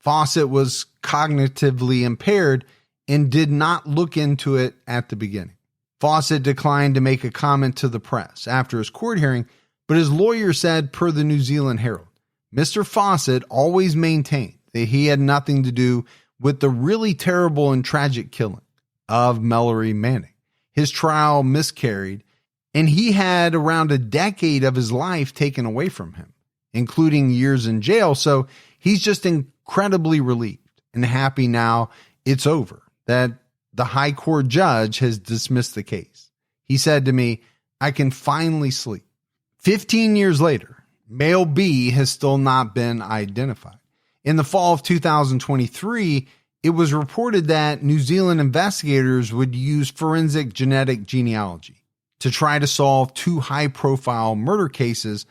Fawcett was cognitively impaired and did not look into it at the beginning. Fawcett declined to make a comment to the press after his court hearing, but his lawyer said, per the New Zealand Herald, Mr. Fawcett always maintained that he had nothing to do with the really terrible and tragic killing of Mellory Manning. His trial miscarried, and he had around a decade of his life taken away from him, including years in jail. So he's just incredibly relieved and happy now it's over, that the high court judge has dismissed the case. He said to me, I can finally sleep. 15 years later, male B has still not been identified. In the fall of 2023, it was reported that New Zealand investigators would use forensic genetic genealogy to try to solve two high-profile murder cases,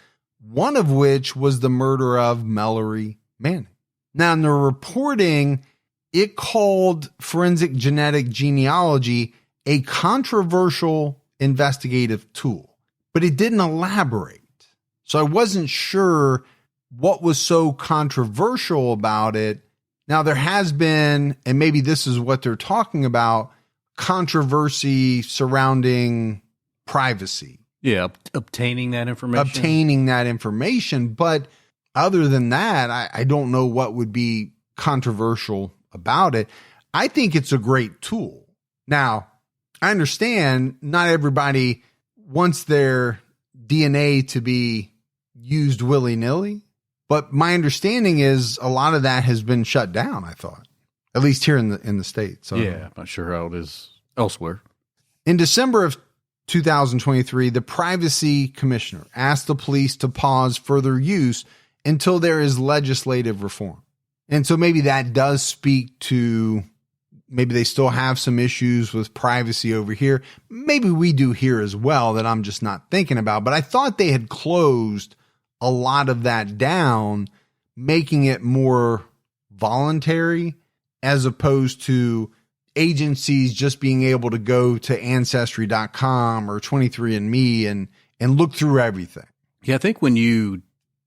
one of which was the murder of Mellory Manning. Now, in the reporting, it called forensic genetic genealogy a controversial investigative tool, but it didn't elaborate. So I wasn't sure what was so controversial about it. Now, there has been, and maybe this is what they're talking about, controversy surrounding privacy. Yeah, obtaining that information. But other than that, I don't know what would be controversial about it. I think it's a great tool. Now, I understand not everybody wants their DNA to be used willy-nilly, but my understanding is a lot of that has been shut down, I thought, at least here in the States. So, yeah, I'm not sure how it is elsewhere. In December of 2023, the Privacy Commissioner asked the police to pause further use until there is legislative reform. And so maybe that does speak to, maybe they still have some issues with privacy over here. Maybe we do here as well that I'm just not thinking about. But I thought they had closed a lot of that down, making it more voluntary as opposed to agencies just being able to go to Ancestry.com or 23andMe and look through everything. Yeah, I think when you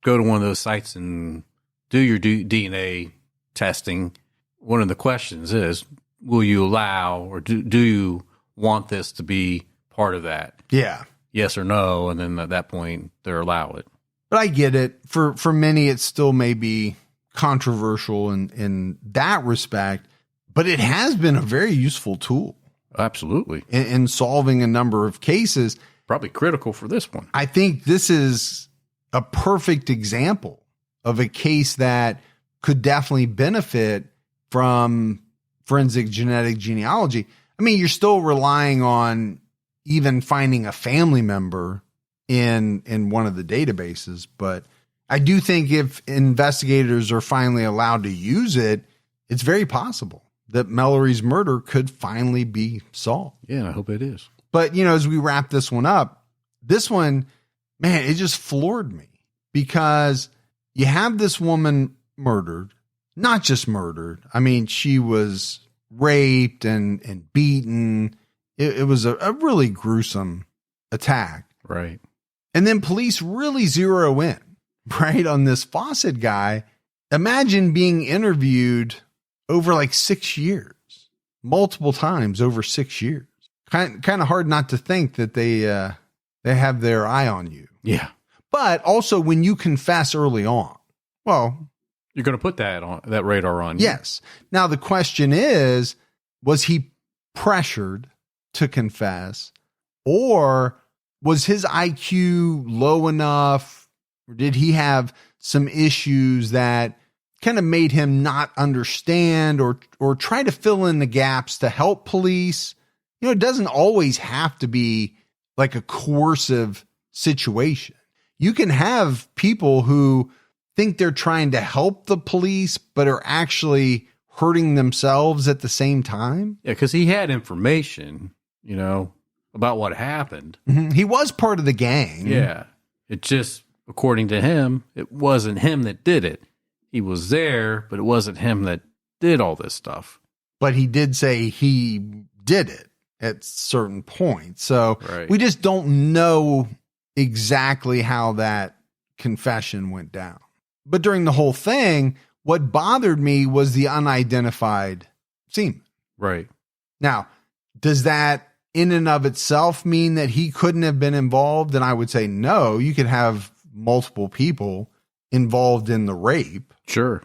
go to one of those sites and do your DNA testing, one of the questions is, will you allow or do you want this to be part of that? Yeah. Yes or no, and then at that point, they'll allow it. But I get it. For many, it still may be controversial in that respect, but it has been a very useful tool. Absolutely. In solving a number of cases. Probably critical for this one. I think this is a perfect example of a case that could definitely benefit from forensic genetic genealogy. I mean, you're still relying on even finding a family member in one of the databases, but I do think if investigators are finally allowed to use it, it's very possible that Mellory's murder could finally be solved. Yeah, I hope it is. But, you know, as we wrap this one up, this one, man, it just floored me because you have this woman murdered, not just murdered. I mean, she was raped and beaten. It was a really gruesome attack. Right. And then police really zero in, right, on this Fawcett guy. Imagine being interviewed over like 6 years, multiple times over 6 years. Kind of hard not to think that they have their eye on you. Yeah. But also when you confess early on, well, you're going to put that radar on you. Yes. Now the question is, was he pressured to confess, or was his IQ low enough, or did he have some issues that kind of made him not understand or try to fill in the gaps to help police? You know, it doesn't always have to be like a coercive situation. You can have people who think they're trying to help the police, but are actually hurting themselves at the same time. Yeah, because he had information, you know, about what happened. Mm-hmm. He was part of the gang. Yeah. It just, according to him, it wasn't him that did it. He was there, but it wasn't him that did all this stuff. But he did say he did it at certain points. So we just don't know exactly how that confession went down. But during the whole thing, what bothered me was the unidentified semen. Right. Now, does that in and of itself mean that he couldn't have been involved? And I would say no. You could have multiple people involved in the rape. Sure.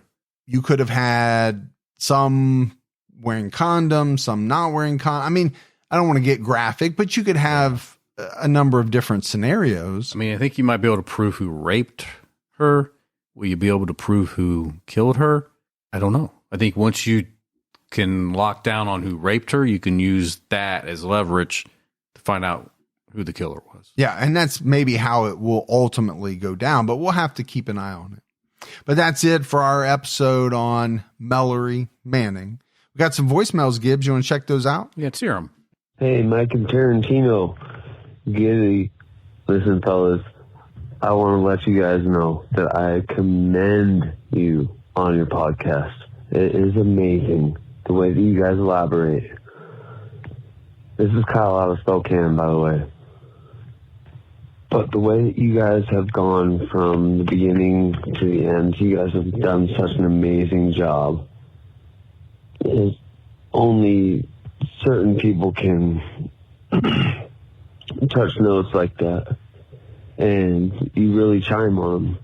You could have had some wearing condoms, some not wearing condoms. I mean, I don't want to get graphic, but you could have a number of different scenarios. I mean, I think you might be able to prove who raped her. Will you be able to prove who killed her? I don't know. I think once you can lock down on who raped her, you can use that as leverage to find out who the killer was. Yeah, and that's maybe how it will ultimately go down, but we'll have to keep an eye on it. But that's it for our episode on Mellory Manning. We got some voicemails, Gibbs. You want to check those out? Yeah, let's hear them. Hey, Mike and Tarantino. Gibby. Listen, fellas, I want to let you guys know that I commend you on your podcast. It is amazing the way that you guys elaborate. This is Kyle out of Spokane, by the way. But the way that you guys have gone from the beginning to the end, you guys have done such an amazing job. Is only certain people can touch notes like that, and you really chime on them.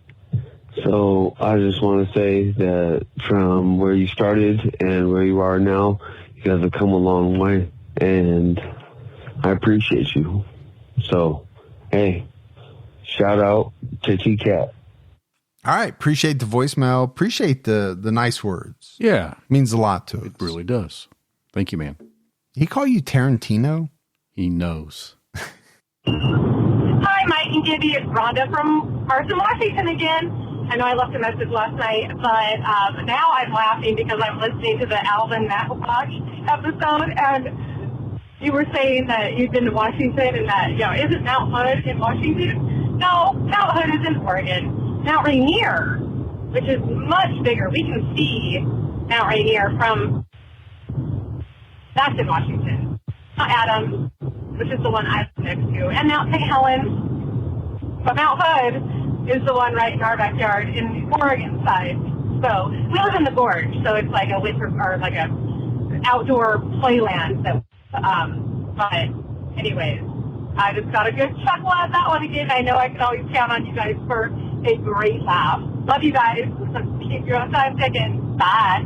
So I just want to say that from where you started and where you are now, you guys have come a long way, and I appreciate you. So, hey, shout out to T-Cat. All right. Appreciate the voicemail. Appreciate the nice words. Yeah. Means a lot to us. It really does. Thank you, man. He call you Tarantino? He knows. Hi, Mike and Gibby. It's Rhonda from Carson, Washington again. I know I left a message last night, but now I'm laughing because I'm listening to the Alvin McIntosh episode, and you were saying that you've been to Washington and that, isn't Mount Hood in Washington? No, Mount Hood is in Oregon. Mount Rainier, which is much bigger. We can see Mount Rainier that's in Washington. Mount Adams, which is the one I live next to, and Mount St. Helens. But Mount Hood is the one right in our backyard in the Oregon side. So we live in the gorge, so it's like a winter or like a outdoor playland. But anyways, I just got a good chuckle at that one again. I know I can always count on you guys for a great laugh. Love you guys. Keep your own time ticking. Bye.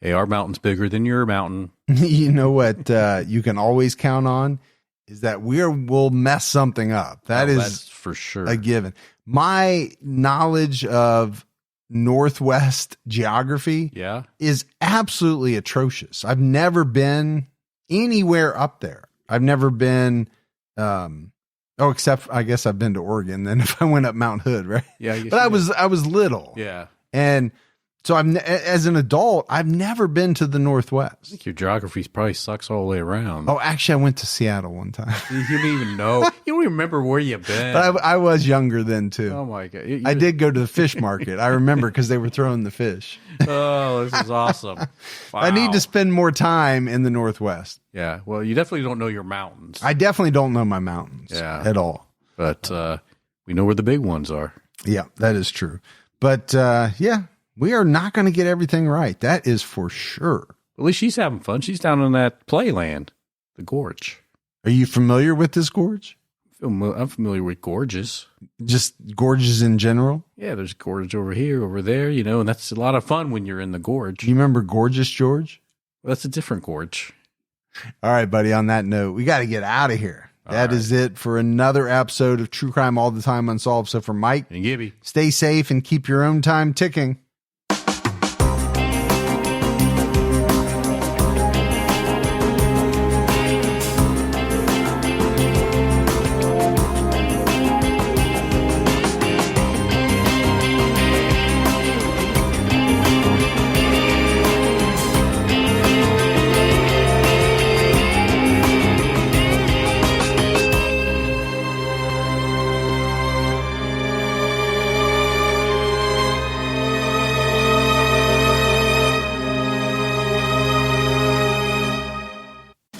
Hey, our mountain's bigger than your mountain. You know what you can always count on is that we'll mess something up. That's for sure a given. My knowledge of Northwest geography is absolutely atrocious. I've never been anywhere up there. I've never been, except I guess I've been to Oregon. Then if I went up Mount Hood, right? Yeah. But I was little. Yeah. And so as an adult, I've never been to the Northwest. I think your geography probably sucks all the way around. Oh, actually, I went to Seattle one time. You didn't even know. You don't even remember where you've been. But I was younger then, too. Oh, my God. I did go to the fish market. I remember because they were throwing the fish. Oh, this is awesome. Wow. I need to spend more time in the Northwest. Yeah. Well, you definitely don't know your mountains. I definitely don't know my mountains at all. But we know where the big ones are. Yeah, that is true. But we are not going to get everything right. That is for sure. At least she's having fun. She's down in that playland, the gorge. Are you familiar with this gorge? I'm familiar with gorges. Just gorges in general? Yeah, there's gorge over here, over there, and that's a lot of fun when you're in the gorge. You remember Gorgeous George? Well, that's a different gorge. All right, buddy. On that note, we got to get out of here. That is it for another episode of True Crime All the Time Unsolved. So for Mike and Gibby, stay safe and keep your own time ticking.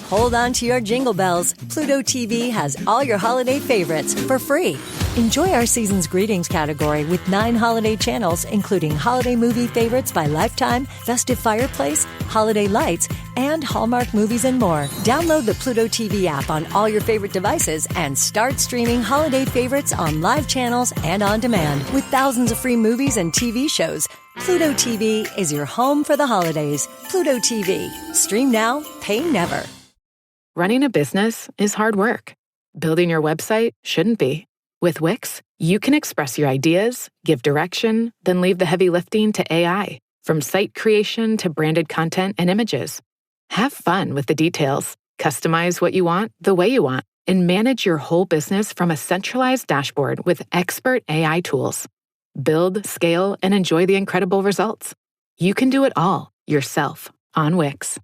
Hold on to your jingle bells. Pluto TV has all your holiday favorites for free. Enjoy our season's greetings category with 9 holiday channels, including holiday movie favorites by Lifetime, Festive Fireplace, Holiday Lights, and Hallmark movies and more. Download the Pluto TV app on all your favorite devices and start streaming holiday favorites on live channels and on demand. With thousands of free movies and TV shows, Pluto TV is your home for the holidays. Pluto TV. Stream now, pay never. Running a business is hard work. Building your website shouldn't be. With Wix, you can express your ideas, give direction, then leave the heavy lifting to AI, from site creation to branded content and images. Have fun with the details. Customize what you want the way you want, and manage your whole business from a centralized dashboard with expert AI tools. Build, scale, and enjoy the incredible results. You can do it all yourself on Wix.